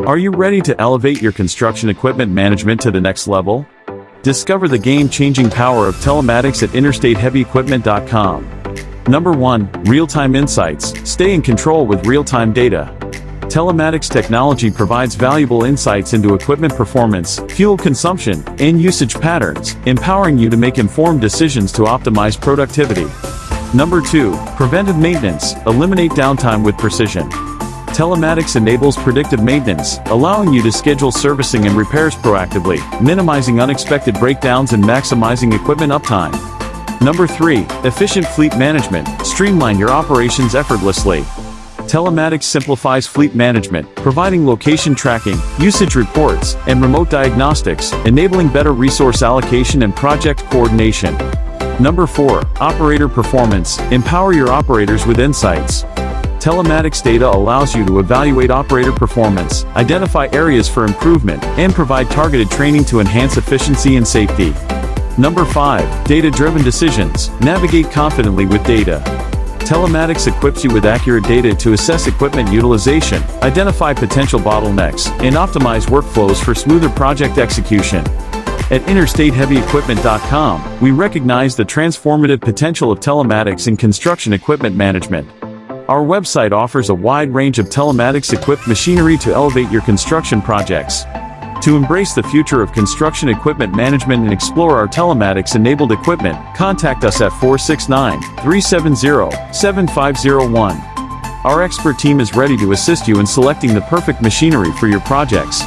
Are you ready to elevate your construction equipment management to the next level? Discover the game-changing power of telematics at interstateheavyequipment.com. Number 1. Real-time insights. Stay in control with real-time data. Telematics technology provides valuable insights into equipment performance, fuel consumption, and usage patterns, empowering you to make informed decisions to optimize productivity. Number 2. Preventive maintenance. Eliminate downtime with precision. Telematics enables predictive maintenance, allowing you to schedule servicing and repairs proactively, minimizing unexpected breakdowns and maximizing equipment uptime. Number 3. Efficient fleet management. Streamline your operations effortlessly. Telematics simplifies fleet management, providing location tracking, usage reports, and remote diagnostics, enabling better resource allocation and project coordination. Number 4. Operator performance. Empower your operators with insights. Telematics data allows you to evaluate operator performance, identify areas for improvement, and provide targeted training to enhance efficiency and safety. Number 5. Data-driven decisions. Navigate confidently with data. Telematics equips you with accurate data to assess equipment utilization, identify potential bottlenecks, and optimize workflows for smoother project execution. At interstateheavyequipment.com, we recognize the transformative potential of telematics in construction equipment management. Our website offers a wide range of telematics-equipped machinery to elevate your construction projects. To embrace the future of construction equipment management and explore our telematics-enabled equipment, contact us at 469-370-7501. Our expert team is ready to assist you in selecting the perfect machinery for your projects.